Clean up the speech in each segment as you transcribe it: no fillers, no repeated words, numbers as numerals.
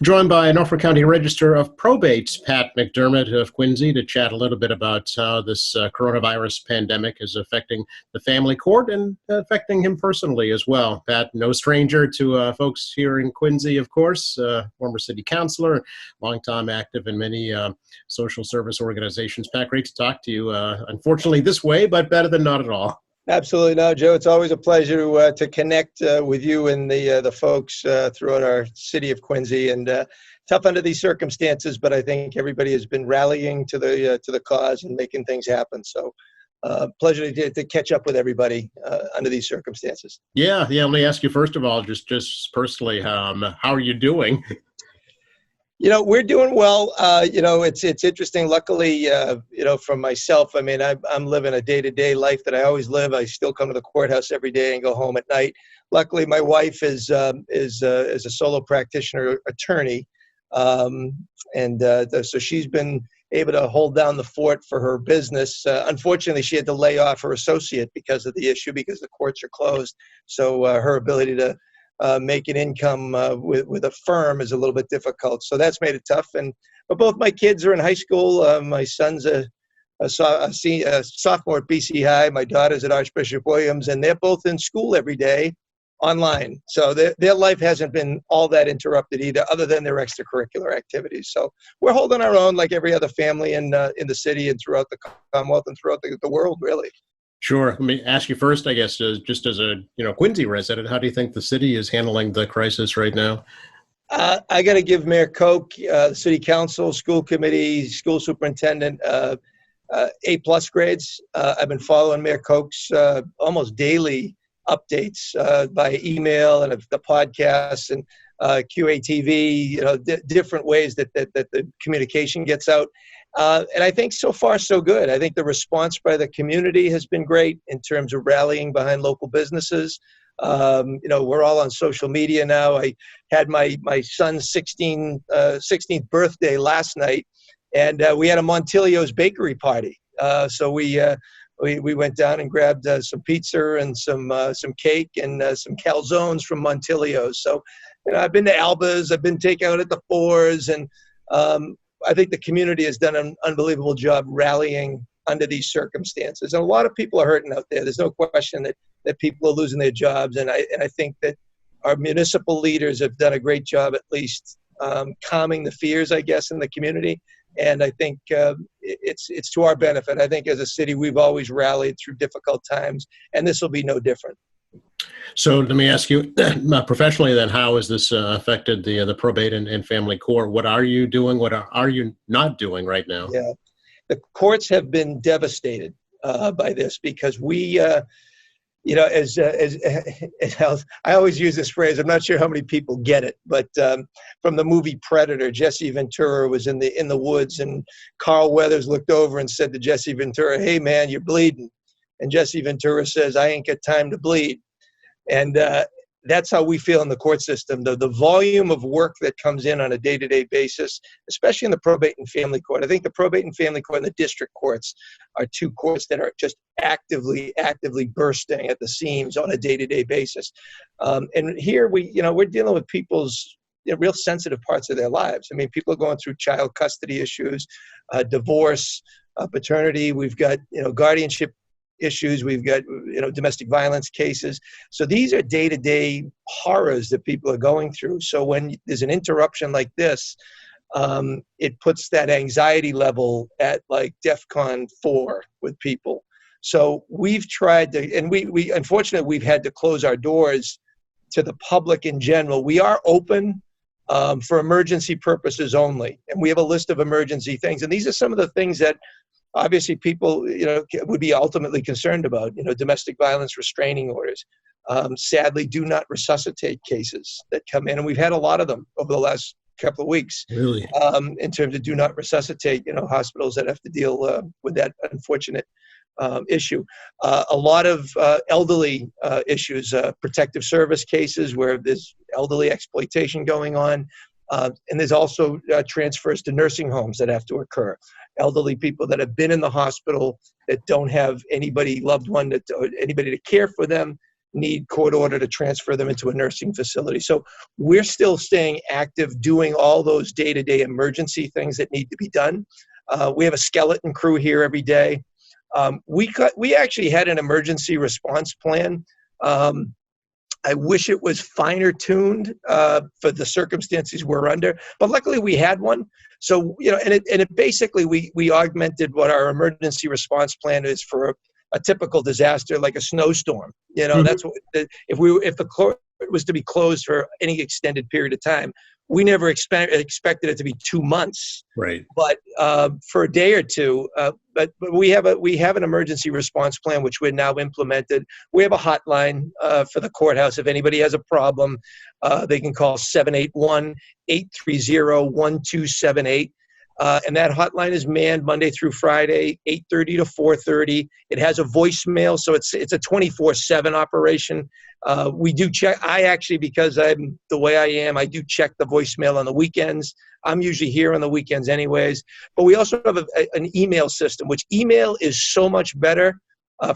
Joined by Norfolk County Register of Probate, Pat McDermott of Quincy, to chat a little bit about how this coronavirus pandemic is affecting the family court and affecting him personally as well. Pat, no stranger to folks here in Quincy, of course, former city councilor, longtime active in many social service organizations. Pat, great to talk to you. Unfortunately this way, but better than not at all. Absolutely. No, Joe, it's always a pleasure to connect with you and the folks throughout our city of Quincy. And tough under these circumstances, but I think everybody has been rallying to the cause and making things happen. So pleasure to catch up with everybody under these circumstances. Yeah. Let me ask you, first of all, just personally, how are you doing? We're doing well. It's interesting. Luckily, for myself, I mean, I'm living a day-to-day life that I always live. I still come to the courthouse every day and go home at night. Luckily, my wife is a solo practitioner attorney, so she's been able to hold down the fort for her business. Unfortunately, she had to lay off her associate because of the issue, because the courts are closed. So her ability to make an income with a firm is a little bit difficult. So that's made it tough. But both my kids are in high school. My son's a sophomore at BC High. My daughter's at Archbishop Williams, and they're both in school every day online. So their life hasn't been all that interrupted either, other than their extracurricular activities. So we're holding our own like every other family in the city and throughout the Commonwealth and throughout the world, really. Sure. Let me ask you first, I guess, just as a Quincy resident, how do you think the city is handling the crisis right now? I got to give Mayor Koch, the city council, school committee, school superintendent, A+ grades. I've been following Mayor Koch's almost daily updates by email and the podcasts and QATV, different ways that the communication gets out. And I think so far so good. I think the response by the community has been great in terms of rallying behind local businesses. We're all on social media now. I had my son's 16th birthday last night, and we had a Montilio's bakery party. So we went down and grabbed some pizza and some cake and some calzones from Montilio's. So, I've been to Alba's, I've been takeout at the Fours, and I think the community has done an unbelievable job rallying under these circumstances. And a lot of people are hurting out there. There's no question that people are losing their jobs. And I think that our municipal leaders have done a great job, at least calming the fears, I guess, in the community. And I think it's to our benefit. I think as a city, we've always rallied through difficult times, and this will be no different. So let me ask you, professionally then, how has this affected the probate and family court? What are you doing? What are you not doing right now? Yeah, the courts have been devastated by this because we, as I always use this phrase. I'm not sure how many people get it, but from the movie Predator, Jesse Ventura was in the woods, and Carl Weathers looked over and said to Jesse Ventura, "Hey man, you're bleeding," and Jesse Ventura says, "I ain't got time to bleed." And that's how we feel in the court system. The volume of work that comes in on a day-to-day basis, especially in the probate and family court. I think the probate and family court and the district courts are two courts that are just actively bursting at the seams on a day-to-day basis. And here we're dealing with people's real sensitive parts of their lives. I mean, people are going through child custody issues, divorce, paternity. We've got guardianship issues. We've got domestic violence cases. So these are day-to-day horrors that people are going through. So when there's an interruption like this, it puts that anxiety level at like DEFCON 4 with people. So we've tried to, and we unfortunately we've had to close our doors to the public in general. We are open for emergency purposes only, and we have a list of emergency things. And these are some of the things that obviously people, would be ultimately concerned about, domestic violence restraining orders. Sadly, do not resuscitate cases that come in. And we've had a lot of them over the last couple of weeks. Really? In terms of do not resuscitate, hospitals that have to deal with that unfortunate issue. A lot of elderly issues, protective service cases where there's elderly exploitation going on. And there's also transfers to nursing homes that have to occur. Elderly people that have been in the hospital that don't have anybody, loved one, or anybody to care for them. need court order to transfer them into a nursing facility. So we're still staying active, doing all those day-to-day emergency things that need to be done. We have a skeleton crew here every day. We actually had an emergency response plan. I wish it was finer tuned for the circumstances we're under, but luckily we had one. So, and it basically, we augmented what our emergency response plan is for a typical disaster, like a snowstorm. That's what, if the court was to be closed for any extended period of time, we never expected it to be 2 months, right? But for a day or two. But we have an emergency response plan which we're now implemented. We have a hotline for the courthouse. If anybody has a problem, they can call 781-830-1278. And that hotline is manned Monday through Friday, 8:30 to 4:30. It has a voicemail, so it's a 24/7 operation. We do check. I actually, because I'm the way I am, I do check the voicemail on the weekends. I'm usually here on the weekends anyways. But we also have an email system, which email is so much better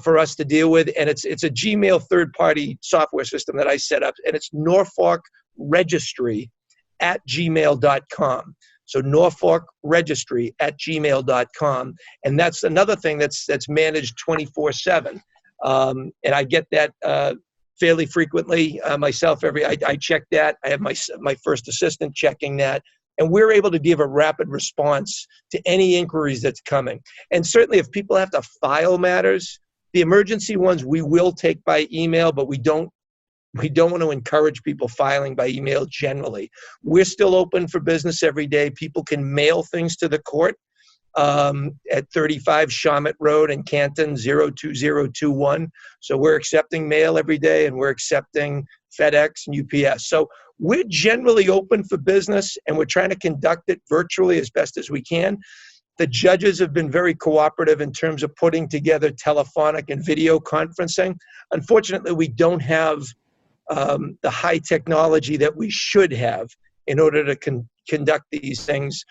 for us to deal with. And it's a Gmail third-party software system that I set up, and it's norfolkregistry@gmail.com. So norfolkregistry@gmail.com. And that's another thing that's managed 24/7. And I get that fairly frequently myself. I check that. I have my first assistant checking that. And we're able to give a rapid response to any inquiries that's coming. And certainly if people have to file matters, the emergency ones we will take by email, but we don't want to encourage people filing by email generally. We're still open for business every day. People can mail things to the court at 35 Shawmut Road in Canton, 02021. So we're accepting mail every day, and we're accepting FedEx and UPS. So we're generally open for business, and we're trying to conduct it virtually as best as we can. The judges have been very cooperative in terms of putting together telephonic and video conferencing. Unfortunately, we don't have the high technology that we should have in order to conduct these things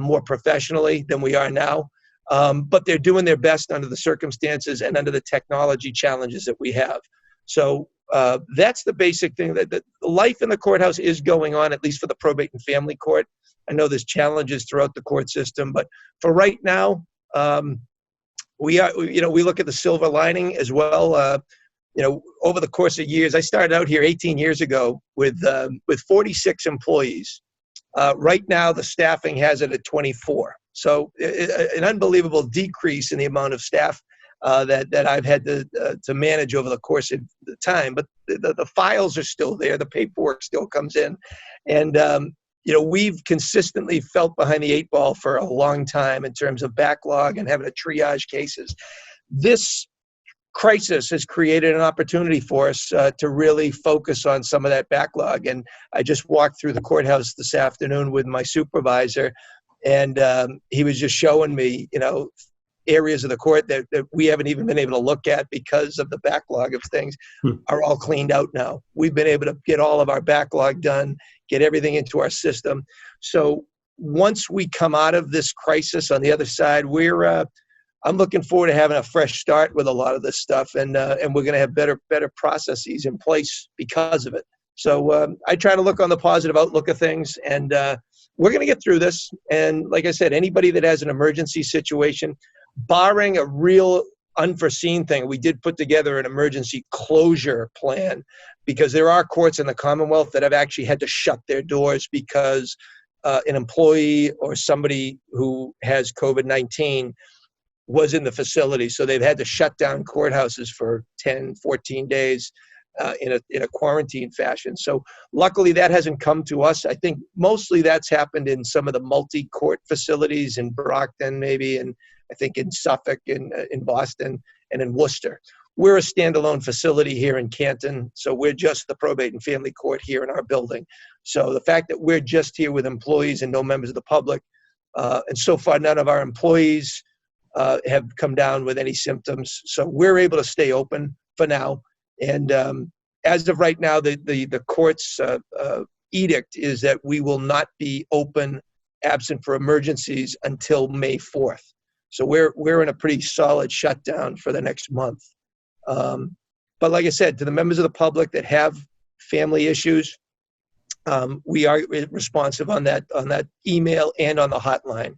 more professionally than we are now. But they're doing their best under the circumstances and under the technology challenges that we have. So that's the basic thing. That life in the courthouse is going on, at least for the probate and family court. I know there's challenges throughout the court system, but for right now, we look at the silver lining as well. Over the course of years, I started out here 18 years ago with 46 employees. Right now, the staffing has it at 24. So an unbelievable decrease in the amount of staff that I've had to manage over the course of the time. But the files are still there. The paperwork still comes in. And, we've consistently felt behind the 8 ball for a long time in terms of backlog and having to triage cases. This crisis has created an opportunity for us to really focus on some of that backlog. And I just walked through the courthouse this afternoon with my supervisor, and he was just showing me, areas of the court that we haven't even been able to look at because of the backlog of things are all cleaned out now. We've been able to get all of our backlog done, get everything into our system. So once we come out of this crisis on the other side, I'm looking forward to having a fresh start with a lot of this stuff, and we're going to have better processes in place because of it. So I try to look on the positive outlook of things, and we're going to get through this. And like I said, anybody that has an emergency situation, barring a real unforeseen thing, we did put together an emergency closure plan, because there are courts in the Commonwealth that have actually had to shut their doors because an employee or somebody who has COVID-19 was in the facility. So they've had to shut down courthouses for 10, 14 days in a quarantine fashion. So luckily that hasn't come to us. I think mostly that's happened in some of the multi-court facilities in Brockton, maybe, and I think in Suffolk, in Boston, and in Worcester. We're a standalone facility here in Canton, so we're just the probate and family court here in our building. So the fact that we're just here with employees and no members of the public, and so far none of our employees have come down with any symptoms. So we're able to stay open for now. And as of right now, the court's edict is that we will not be open absent for emergencies until May 4th. So we're in a pretty solid shutdown for the next month. But like I said, to the members of the public that have family issues, we are responsive on that email and on the hotline.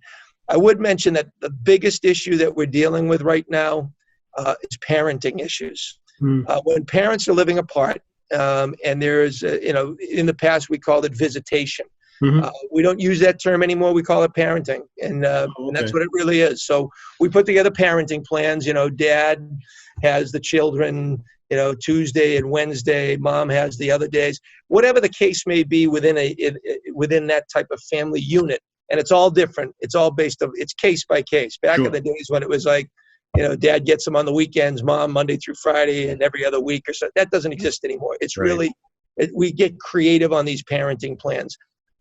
I would mention that the biggest issue that we're dealing with right now is parenting issues. When parents are living apart, and there's, in the past we called it visitation. We don't use that term anymore. We call it parenting, and that's what it really is. So we put together parenting plans. Dad has the children, Tuesday and Wednesday. Mom has the other days. Whatever the case may be within that type of family unit, and it's all different. It's all it's case by case. Back in the days when it was like, Dad gets them on the weekends, Mom Monday through Friday, and every other week or so. That doesn't exist anymore. It's really, we get creative on these parenting plans.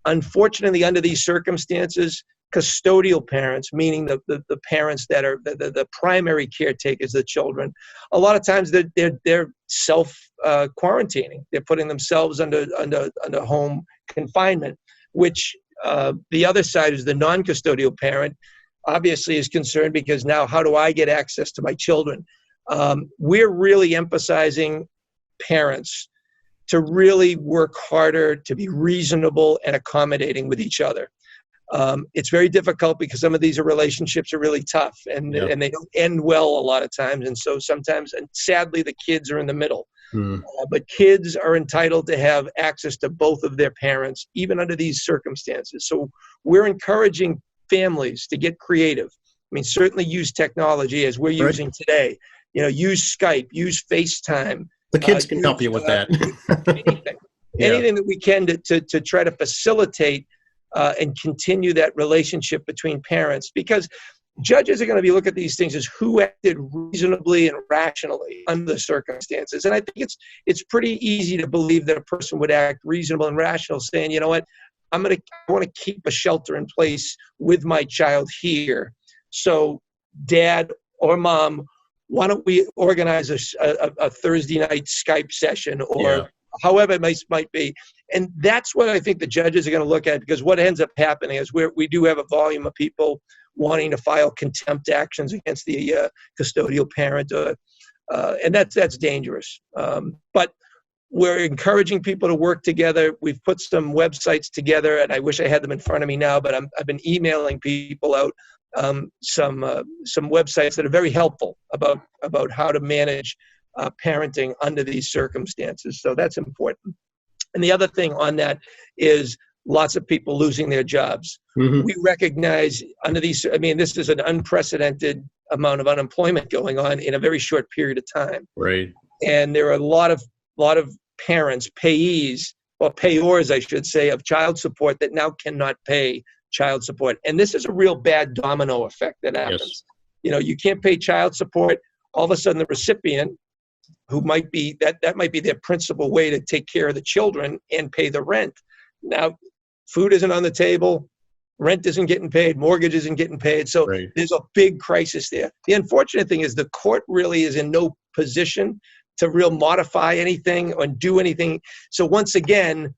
Unfortunately, under these circumstances, custodial parents, meaning the parents that are the primary caretakers of the children, a lot of times they're self quarantining. They're putting themselves under home confinement, which the other side is the non-custodial parent. Obviously is concerned because now how do I get access to my children? We're really emphasizing parents to really work harder, to be reasonable and accommodating with each other. It's very difficult because some of these relationships are really tough and they don't end well a lot of times. And so sometimes, and sadly, the kids are in the middle. But kids are entitled to have access to both of their parents, even under these circumstances. So we're encouraging families to get creative. I mean, certainly use technology as we're using today. Use Skype, use FaceTime. The kids can help you with that. Anything that we can to try to facilitate and continue that relationship between parents, because judges are going to be looking at these things as who acted reasonably and rationally under the circumstances. And I think it's pretty easy to believe that a person would act reasonable and rational, saying, you know what, I want to keep a shelter in place with my child here. So Dad or Mom, why don't we organize a Thursday night Skype session or however it might be. And that's what I think the judges are going to look at, because what ends up happening is we do have a volume of people wanting to file contempt actions against the custodial parent, and that's dangerous. But we're encouraging people to work together. We've put some websites together, and I wish I had them in front of me now, but I've been emailing people out some websites that are very helpful about how to manage parenting under these circumstances. So that's important. And the other thing on that is lots of people losing their jobs. We recognize under these, this is an unprecedented amount of unemployment going on in a very short period of time. Right. And there are a lot of parents, payees, or payors, I should say, of child support that now cannot pay child support. And this is a real bad domino effect that happens. Yes. You can't pay child support. All of a sudden the recipient, who might be, that might be their principal way to take care of the children and pay the rent. Now, food isn't on the table, rent isn't getting paid, mortgage isn't getting paid. So there's a big crisis there. The unfortunate thing is the court really is in no position to modify anything or do anything. So once again,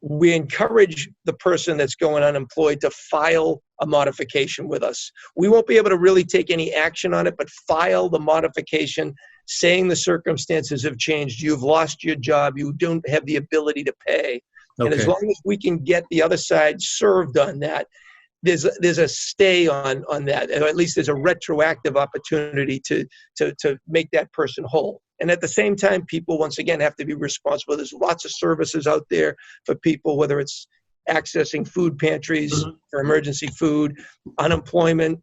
we encourage the person that's going unemployed to file a modification with us. We won't be able to really take any action on it, but file the modification saying the circumstances have changed. You've lost your job. You don't have the ability to pay. And as long as we can get the other side served on that, there's a stay on that, or at least there's a retroactive opportunity to make that person whole. And at the same time, people, once again, have to be responsible. There's lots of services out there for people, whether it's accessing food pantries for emergency food. Unemployment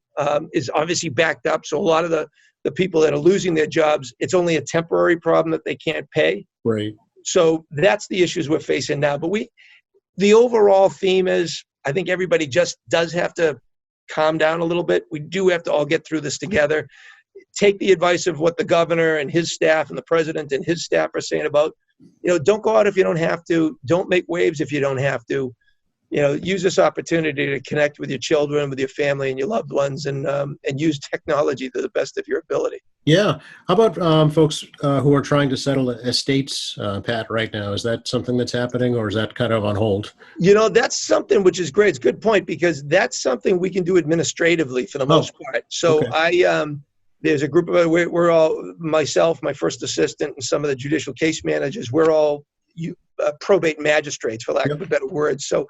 is obviously backed up. So a lot of the people that are losing their jobs, it's only a temporary problem that they can't pay. Right. So that's the issues we're facing now. But the overall theme is, I think everybody just does have to calm down a little bit. We do have to all get through this together. Take the advice of what the governor and his staff and the president and his staff are saying about, don't go out if you don't have to. Don't make waves if you don't have to. Use this opportunity to connect with your children, with your family and your loved ones, and use technology to the best of your ability. Yeah. How about folks who are trying to settle estates, Pat, right now? Is that something that's happening, or is that kind of on hold? That's something which is great. It's a good point, because that's something we can do administratively for the most part. So there's a group of, we're all, myself, my first assistant, and some of the judicial case managers, we're all probate magistrates, for lack of a better word. So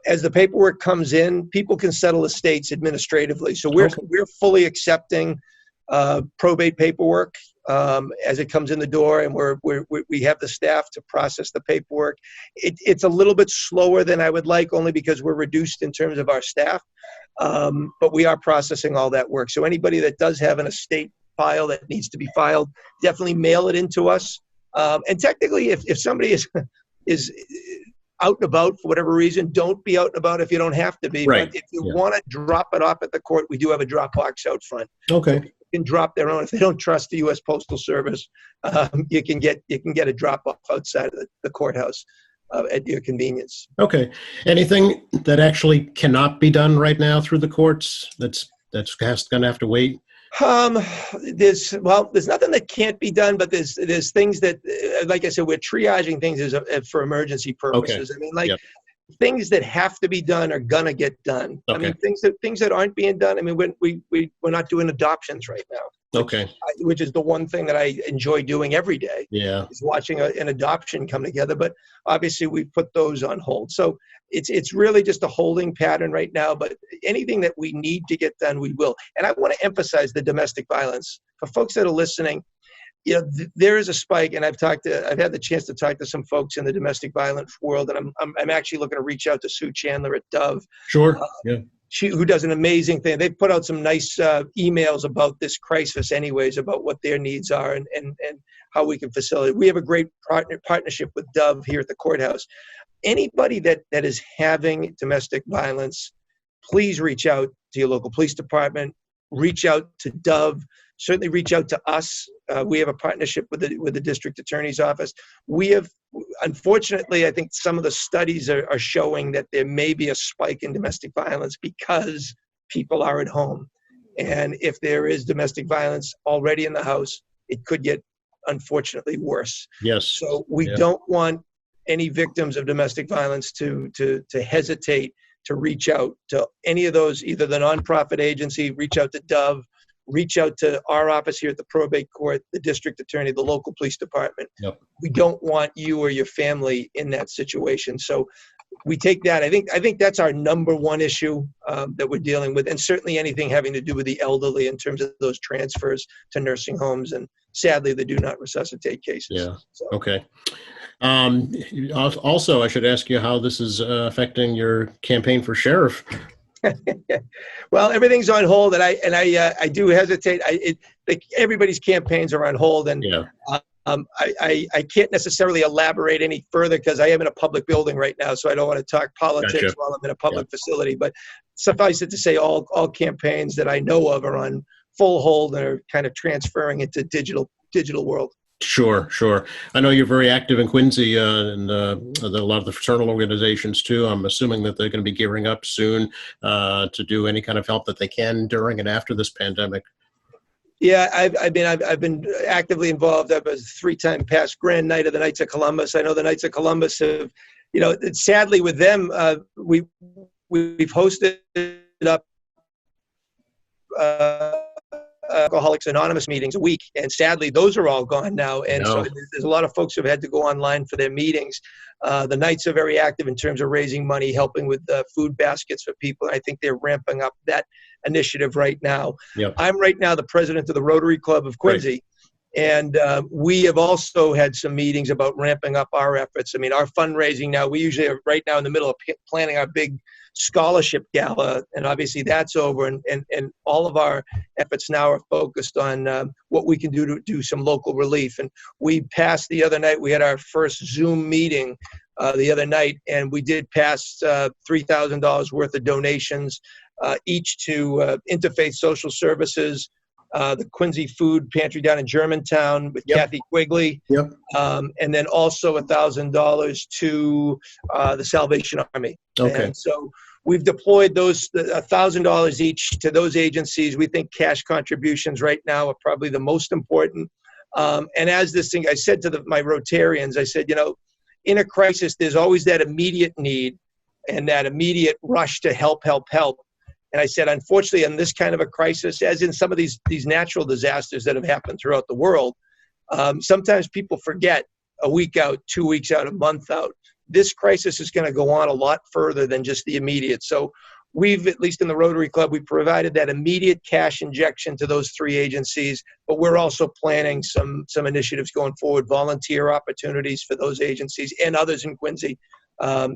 as the paperwork comes in, people can settle estates administratively. So we're fully accepting probate paperwork as it comes in the door, and we have the staff to process the paperwork. It's a little bit slower than I would like, only because we're reduced in terms of our staff, but we are processing all that work. So anybody that does have an estate file that needs to be filed, definitely mail it into us. And technically, if somebody is out and about for whatever reason, don't be out and about if you don't have to be. Right. But if you want to drop it off at the court, we do have a drop box out front. Okay. So people can drop their own. If they don't trust the U.S. Postal Service, you can get a drop off outside of the courthouse at your convenience. Okay. Anything that actually cannot be done right now through the courts that's going to have to wait? There's nothing that can't be done, but there's things that, like I said, we're triaging things for emergency purposes. Okay. I mean, things that have to be done are gonna get done. Okay. I mean, things that aren't being done. I mean, we're not doing adoptions right now. Okay. Which is the one thing that I enjoy doing every day. Yeah. Is watching an adoption come together. But obviously, we put those on hold. So it's really just a holding pattern right now. But anything that we need to get done, we will. And I want to emphasize the domestic violence for folks that are listening. You know, there is a spike, and I've had the chance to talk to some folks in the domestic violence world, and I'm actually looking to reach out to Sue Chandler at Dove. Sure. Yeah. Who does an amazing thing. They've put out some nice emails about this crisis anyways, about what their needs are and how we can facilitate. We have a great partnership with Dove here at the courthouse. Anybody that is having domestic violence, please reach out to your local police department, reach out to Dove, certainly reach out to us. We have a partnership with the district attorney's office. We have, unfortunately, I think some of the studies are showing that there may be a spike in domestic violence because people are at home. And if there is domestic violence already in the house, it could get, unfortunately, worse. Yes. So we don't want any victims of domestic violence to hesitate to reach out to any of those, either the nonprofit agency, reach out to Dove, reach out to our office here at the probate court, the district attorney, the local police department. Yep. We don't want you or your family in that situation. So we take that. I think that's our number one issue that we're dealing with, and certainly anything having to do with the elderly in terms of those transfers to nursing homes, and sadly the do not resuscitate cases. Yeah. So. Okay. Also, I should ask you how this is affecting your campaign for sheriff. Well, everything's on hold, and I do hesitate. Everybody's campaigns are on hold, and I can't necessarily elaborate any further because I am in a public building right now, so I don't want to talk politics while I'm in a public facility. But suffice it to say, all campaigns that I know of are on full hold and are kind of transferring into digital world. Sure. I know you're very active in Quincy and a lot of the fraternal organizations too. I'm assuming that they're going to be gearing up soon to do any kind of help that they can during and after this pandemic. Yeah, I've been actively involved. I was a 3-time past Grand Knight of the Knights of Columbus. I know the Knights of Columbus have, sadly with them, we've hosted up Alcoholics Anonymous meetings a week, and sadly those are all gone now, and so there's a lot of folks who have had to go online for their meetings. The Knights are very active in terms of raising money, helping with food baskets for people. I think they're ramping up that initiative right now. Yep. I'm right now the president of the Rotary Club of Quincy. Right. And we have also had some meetings about ramping up our efforts. I mean, our fundraising now, we usually are right now in the middle of planning our big scholarship gala, and obviously that's over, and all of our efforts now are focused on what we can do to do some local relief. And we passed the other night, we had our first Zoom meeting the other night, and we did pass $3,000 worth of donations, each to Interfaith Social Services, the Quincy Food Pantry down in Germantown with Kathy Quigley, and then also $1,000 to the Salvation Army. Okay. And so we've deployed those $1,000 each to those agencies. We think cash contributions right now are probably the most important. And as this thing, I said to my Rotarians, I said, in a crisis, there's always that immediate need and that immediate rush to help. And I said, unfortunately, in this kind of a crisis, as in some of these natural disasters that have happened throughout the world, sometimes people forget a week out, 2 weeks out, a month out. This crisis is going to go on a lot further than just the immediate. So we've, at least in the Rotary Club, we provided that immediate cash injection to those 3 agencies, but we're also planning some initiatives going forward, volunteer opportunities for those agencies and others in Quincy,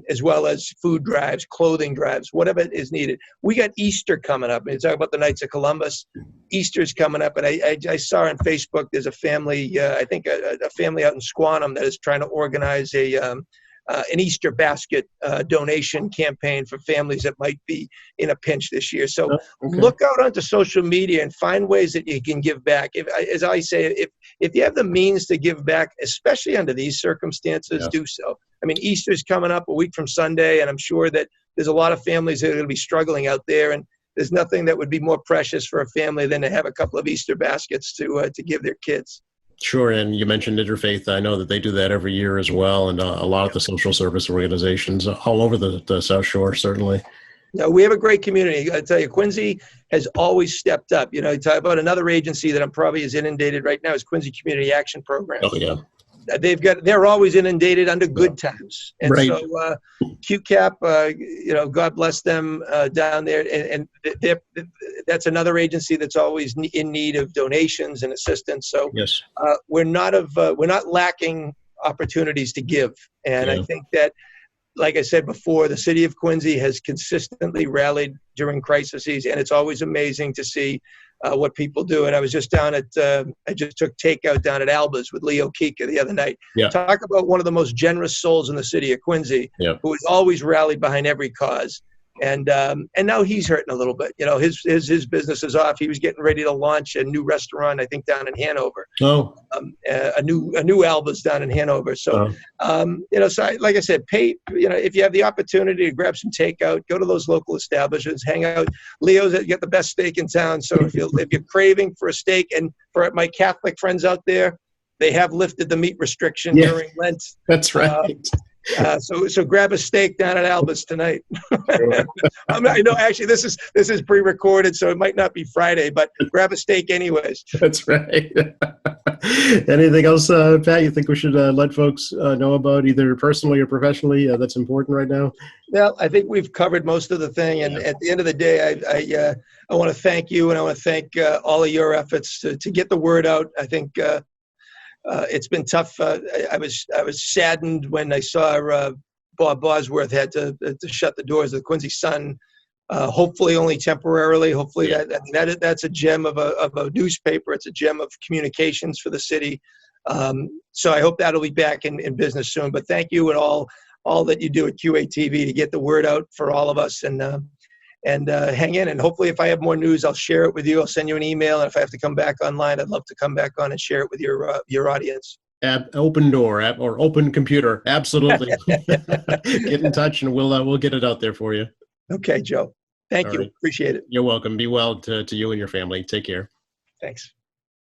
as well as food drives, clothing drives, whatever is needed. We got Easter coming up. You talk about the Knights of Columbus. Easter's coming up, and I saw on Facebook there's a family, I think a family out in Squantum that is trying to organize an Easter basket donation campaign for families that might be in a pinch this year. So look out onto social media and find ways that you can give back. As I say, if you have the means to give back, especially under these circumstances, do so. I mean, Easter's coming up a week from Sunday, and I'm sure that there's a lot of families that are going to be struggling out there, and there's nothing that would be more precious for a family than to have a couple of Easter baskets to give their kids. Sure, and you mentioned Interfaith. I know that they do that every year as well, and a lot of the social service organizations all over the South Shore, certainly. No, we have a great community. I tell you, Quincy has always stepped up. You know, you talk about another agency that I'm probably as inundated right now is Quincy Community Action Program. Oh, yeah. They're always inundated under good times. And so QCAP, God bless them down there. And that's another agency that's always in need of donations and assistance. So we're not lacking opportunities to give. And I think that, like I said before, the city of Quincy has consistently rallied during crises, and it's always amazing to see what people do. And I was just down at, I just took takeout down at Alba's with Leo Kika the other night. Talk about one of the most generous souls in the city of Quincy, who has always rallied behind every cause. And now he's hurting a little bit. You know, his business is off. He was getting ready to launch a new restaurant, I think, down in Hanover. A new Alba's down in Hanover. So, so like I said, if you have the opportunity to grab some takeout, go to those local establishments, hang out. Leo's get the best steak in town. So if you're craving for a steak, and for my Catholic friends out there, they have lifted the meat restriction during Lent. That's right. So grab a steak down at Alba's tonight. I know actually this is pre-recorded, so it might not be Friday, but grab a steak anyways. That's right. Anything else, Pat, you think we should let folks know about, either personally or professionally, that's important right now? Well, I think we've covered most of the thing, and at the end of the day, I want to thank you, and I want to thank all of your efforts to get the word out. I think it's been tough. I was saddened when I saw Bob Bosworth had to shut the doors of the Quincy Sun. Hopefully, only temporarily. Hopefully, that's a gem of a newspaper. It's a gem of communications for the city. So I hope that'll be back in business soon. But thank you and all that you do at QATV to get the word out for all of us. And hang in. And hopefully, if I have more news, I'll share it with you. I'll send you an email. And if I have to come back online, I'd love to come back on and share it with your audience. Open door or open computer. Absolutely. Get in touch, and we'll get it out there for you. Okay, Joe. Thank you. Right. Appreciate it. You're welcome. Be well to you and your family. Take care. Thanks.